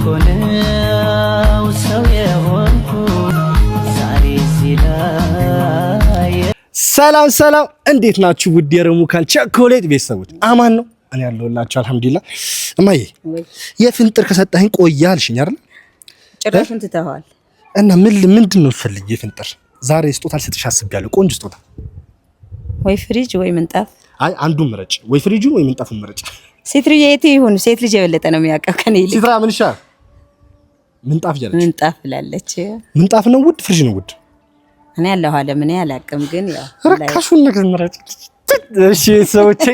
እኮ ነው ሰው የሆንኩት ዛሬ እዚህ ላይ። ሰላም ሰላም፣ እንዴት ናችሁ? ውድ የረሙካን ቸኮሌት ቤተሰቦች አማን ነው? እኔ ያለሁላችሁ አልሐምዱሊላህ። እማዬ የፍንጥር ከሰጠኸኝ ቆያ አልሽኝ አይደል? ጭራሽን ትተኸዋል። እና ምንድን ነው ፈልግ? የፍንጥር ዛሬ ስጦታ ልሰጥሽ አስቤያለሁ። ቆንጆ ስጦታ። ወይ ፍሪጅ ወይ ምንጣፍ። አይ አንዱን ምረጭ፣ ወይ ፍሪጁን ወይ ምንጣፉን ምረጭ። ሴት ልጅ የት ይሁን? ሴት ልጅ የበለጠ ነው የሚያውቀው ከኔ ይልቅ። ሲትራ ምን ይሻል? ምንጣፍ እያለች ምንጣፍ ብላለች። ምንጣፍ ነው ውድ? ፍሪጅ ነው ውድ? እኔ ያለው አለ ምን ያላቅም፣ ግን ያው ረካሹን ነገር ምረጭ። እሺ ሰዎቼ፣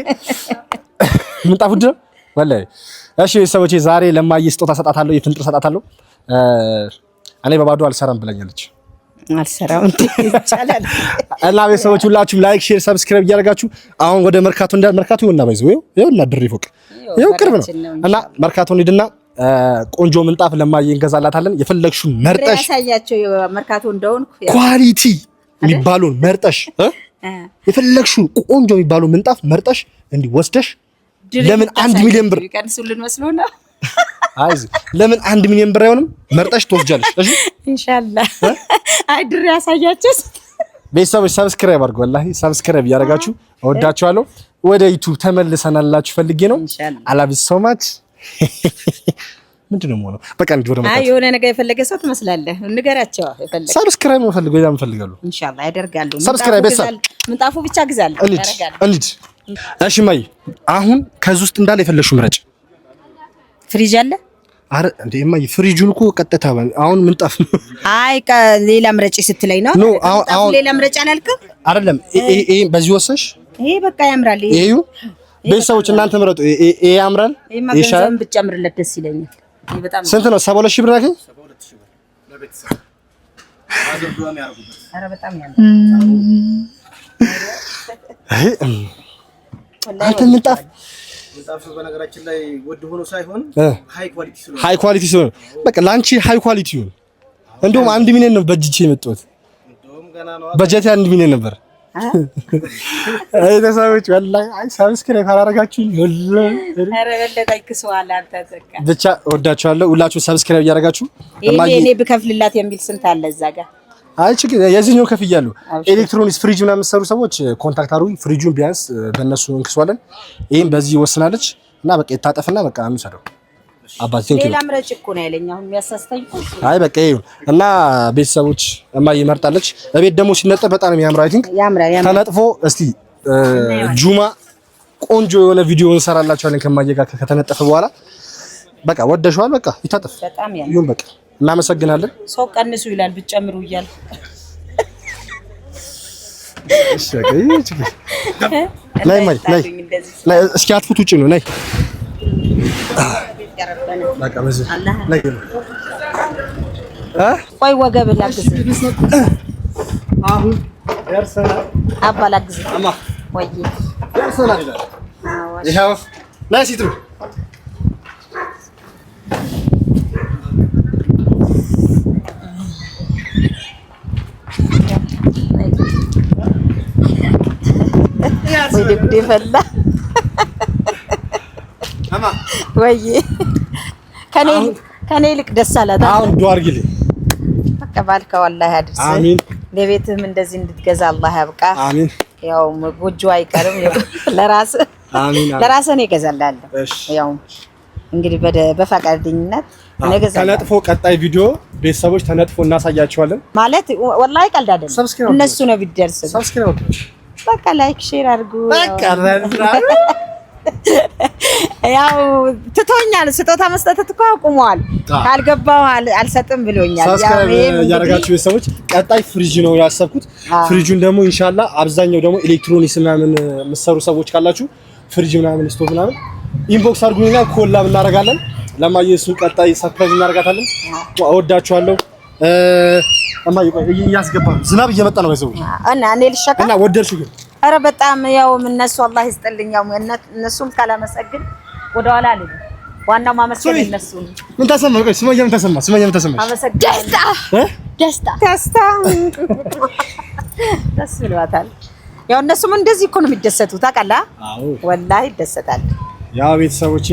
ምንጣፍ ውድ ነው ወላሂ። እሺ ሰዎቼ፣ ዛሬ ለማየ ስጦታ ሰጣታለሁ፣ የፍንጥር ሰጣታለሁ። እኔ በባዶ አልሰራም ብላኛለች። አልሰራም እንዴ? ይቻላል። እና ቤተሰቦች ሁላችሁም ላይክ፣ ሼር፣ ሰብስክራይብ እያደረጋችሁ አሁን ወደ መርካቶ መርካቶ ይወና ባይዘው ይኸውና ድሬ ፎቅ ይኸው ቅርብ ነው እና መርካቶ እንሂድና ቆንጆ ምንጣፍ ለማየ እንገዛላታለን። የፈለግሽውን መርጠሽ ያሳያቸው መርካቶ እንደሆንኩ ኳሊቲ የሚባሉን መርጠሽ የፈለግሽውን ቆንጆ የሚባሉን ምንጣፍ መርጠሽ እንዲህ ወስደሽ ለምን 1 ሚሊዮን ብር ይቀንሱልን መስሎ ነው። አይዚ ለምን 1 ሚሊዮን ብር አይሆንም? መርጠሽ ትወስጃለሽ። እሺ ኢንሻአላህ። አይ ድሬ ያሳያችሁ ቤተሰቦች ሰብስክራይብ አድርጉ። ወላሂ ሰብስክራይብ እያደረጋችሁ እወዳችኋለሁ። ወደ ዩቲዩብ ተመልሰናላችሁ ፈልጌ ነው። አላቪ ሶ ማች ምንድነው ማለት በቃ እንዴ ወደ ማለት አይ የሆነ ነገር የፈለገ ሰው ትመስላለህ። እንገራቸው የፈለገ ሰብስክራይብ ነው ፈልገው ያም ፈልጋሉ። ኢንሻአላህ ያደርጋሉ። ሰብስክራይብ ቤተሰብ ምንጣፉ ብቻ ግዛለሁ ያደርጋሉ። እንዴ እሺ ማይ አሁን ከዚህ ውስጥ እንዳለ የፈለግሽው ምረጭ። ፍሪጅ አለ? አረ እንዴ ማይ ፍሪጁን እኮ ቀጥታ አሁን ምንጣፍ ነው። አይ ሌላ ምረጭ ስትለኝ ነው። አሁን ሌላ ምረጭ አላልክም አይደለም? ይሄ በዚህ ወሰሽ ይሄ በቃ ያምራል። ይሄ ቤተሰቦች እናንተ ምረጡ። ይሄ ያምራል። ይሻላል። ብጨምርለት ደስ ይለኛል። ይሄ በጣም ስንት ነው? 72000 ብር አገኝ 72000 ብር ለቤተሰብ አድርጎ ነው ያርጉት። አረ በጣም ያምራል። አንተ ምንጣፍ በነገራችን ላይ ውድ ሆኖ ሳይሆን ሃይ ኳሊቲ ስለሆነ በቃ ላንቺ ሃይ ኳሊቲ ይሁን። እንደውም 1 ሚሊዮን ነው በጅቼ የመጣሁት። እንደውም ገና ነው በጀት 1 ሚሊዮን ነበር። አይ ተሳውጭ ወላሂ አይ ሰብስክራይብ ካላረጋችሁኝ ወላሂ አረ በለጠኝ ክሷል። አንተ ዘካ ብቻ ወዳችኋለሁ። ሁላችሁ ሰብስክራይብ እያደረጋችሁ እኔ ብከፍልላት የሚል ስንት አለ እዛ ጋር። አይ ችግር የዚህኛው ከፍያለሁ። ኤሌክትሮኒክስ ፍሪጅ ምናምን የምትሰሩ ሰዎች ኮንታክት አድርጉኝ። ፍሪጁን ቢያንስ በእነሱ እንክሷለን። ይሄን በዚህ ወስናለች እና በቃ ይታጠፍና በቃ አምሳደው አባቴ እንኪ ሌላ ምረጭ እኮ ነው ያለኝ። አሁን የሚያሳስተኝ አይ በቃ ይሁን እና ቤተሰቦች እማዬ መርጣለች። እቤት ደግሞ ሲነጠፍ በጣም የሚያምር አይ ቲንክ ያምራል። ተነጥፎ እስቲ ጁማ ቆንጆ የሆነ ቪዲዮ እንሰራላችኋለን ከማዬ ጋር ከተነጠፈ በኋላ በቃ ወደሽዋል። በቃ ይታጠፍ በጣም ያምራል። ይሁን በቃ እናመሰግናለን። ሰው ቀንሱ ይላል ብትጨምሩ ይያል። እሺ ላይ ላይ እስኪ አትፉት ውጪ ነው ላይ በቃ በዚህ ላይ ቆይ ወገብ ላግዝ አሁን ደርሰናል። አባ ላግዝ አማ ወይ ደርሰናል ይላል። ይሄው ላይ ሲትሩ ወይ ጉዴ ፈላ አማ ወይ ከኔ ልክ ደስ አላት። አሁን ዱአ አድርጊልኝ በቃ ባልከው አላህ ያድርስ። አሚን። ለቤትህም እንደዚህ እንድትገዛ አላህ ያብቃ። አሚን። ያው ጎጆ አይቀርም ለራስህ አሚን። ለራስህ ነው ይገዛልሃል። ያው እንግዲህ በፈቃደኝነት ነገዛ ተነጥፎ ቀጣይ ቪዲዮ ቤተሰቦች ተነጥፎ እናሳያቸዋለን። ማለት ወላሂ ቀልድ አይደለም። እነሱ ነው ቢደርስ ሰብስክራይብ በቃ ላይክ ሼር አድርጉ። በቃ ያው ትቶኛል። ስጦታ መስጠት እኮ አቁመዋል። ካልገባው አልሰጥም ብሎኛል። ሰብስክራይብ ያደረጋችሁ ቤተሰቦች ቀጣይ ፍሪጅ ነው ያሰብኩት። ፍሪጁን ደግሞ ኢንሻአላህ አብዛኛው ደግሞ ኤሌክትሮኒክስ ምናምን የምትሰሩ ሰዎች ካላችሁ ፍሪጅ ምናምን ስቶቭ ምናምን ኢንቦክስ አድርጉኝና ኮላብ እናደርጋለን። ለማየ እሱን ቀጣይ ሰርፕራይዝ እናደርጋታለን። እወዳችኋለሁ። እማዬ ቆይ እያስገባ ዝናብ እየመጣ ነው ባይዘው እና እኔ ልሸከም እና ወደድሽ ግን ኧረ በጣም ያው እነሱ አላህ ይስጥልኝ። ያው እነሱም ካላመሰግን ወደ ኋላ አልልም። ዋናው ማመስገን እነሱ ነው። ምን ተሰማ? ቆይ ስማኛ ምን ተሰማ? ስማኛ ምን ተሰማ? ደስታ ደስ ብሏታል። ያው እነሱም እንደዚህ እኮ ነው የሚደሰቱት ታውቃለህ? አዎ ወላሂ ይደሰታል። ያው ቤተሰቦቼ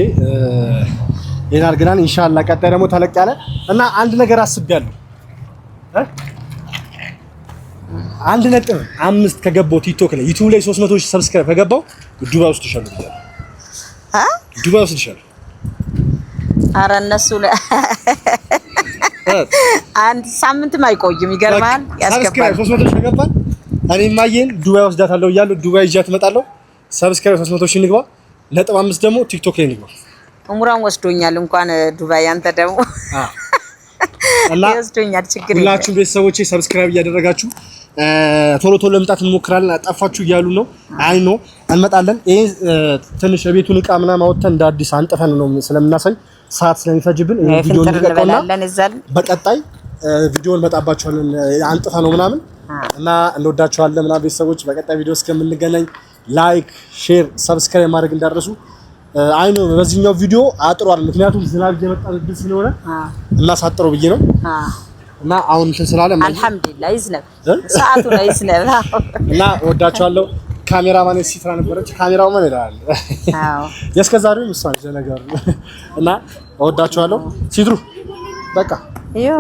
ይሄን አድርገናል። ኢንሻአላህ ቀጣይ ደግሞ ተለቅ ያለ እና አንድ ነገር አስቤያለሁ 1.5 ከገባው ቲክቶክ ላይ ዩቲዩብ ላይ 300 ሰብስክራይብ ከገባው ዱባይ ውስጥ ይሻላል። ዱባይ ውስጥ ይሻላል። ኧረ እነሱ አንድ ሳምንትም አይቆይም። ይገርማል። ያስገባል 300 ከገባን እኔ ማየን ዱባይ ወስዳታለሁ እያለሁ ዱባይ ይዣት እመጣለሁ። ሰብስክራይብ 300 ሺህ ንግባ። 5 ደግሞ ቲክቶክ ላይ ንግባ። ኡምራን ወስዶኛል እንኳን ዱባይ አንተ ደግሞ እና ወስዶኛል። ችግር የለም። ሁላችሁም ቤተሰቦቼ ሰብስክራይብ እያደረጋችሁ ቶሎ ቶሎ ለምጣት እንሞክራለን። አጣፋችሁ እያሉ ነው። አይ ኖ እንመጣለን። ይሄ ትንሽ የቤቱን ዕቃ ምናምን አወጥተን እንደ አዲስ አንጥፈን ነው ስለምናሳይ ሰዓት ስለሚፈጅብን ይሄ ቪዲዮ እንቀጥልና በቀጣይ ቪዲዮ እንመጣባችኋለን። አንጥፈ ነው ምናምን እና እንወዳችኋለን ምናምን ቤተሰቦች። በቀጣይ ቪዲዮ እስከምንገናኝ ላይክ፣ ሼር፣ ሰብስክራይብ ማድረግ እንዳትረሱ። አይ ኖ በዚህኛው ቪዲዮ አጥሯል፣ ምክንያቱም ዝናብ እየመጣብን ስለሆነ እናሳጥረው ብዬ ነው። እና አሁን እንትን ስላለ አልሐምዱሊላህ ይዝነብ ሰዓቱ ላይ ይዝነብ እና እወዳችኋለሁ። ካሜራማን ሲትራ ነበረች። ካሜራማን ይላል። አዎ የስከዛሬው ምሳሌ ዘነገሩ እና እወዳችኋለሁ። ሲትሩ በቃ ይኸው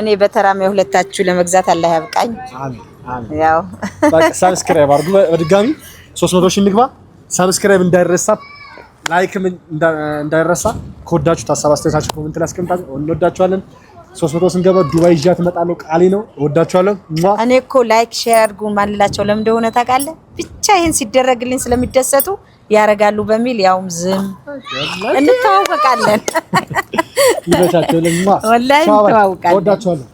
እኔ በተራም የሁለታችሁ ለመግዛት አላህ ያብቃኝ። አሜን አሜን። ያው በቃ ሰብስክራይብ አድርጉ። በድጋሚ 300 ሺህ እንግባ። ሰብስክራይብ እንዳይረሳ፣ ላይክም እንዳይረሳ። ከወዳችሁ ሀሳብ አስተያየታችሁ ኮሜንት ላይ አስቀምጣችሁ። እንወዳችኋለን። 300 ስንገባ ዱባይ ይዣት እመጣለሁ። ቃሌ ነው። እወዳችኋለሁ። እኔ እኮ ላይክ ሼር አድርጉ ማንላቸው ለምን እንደሆነ ታውቃለህ? ብቻ ይሄን ሲደረግልኝ ስለሚደሰቱ ያረጋሉ በሚል ያውም ዝም እንተዋወቃለን። ይበቻቸው ለማ ወላሂ እንተዋወቃለን። እወዳችኋለሁ።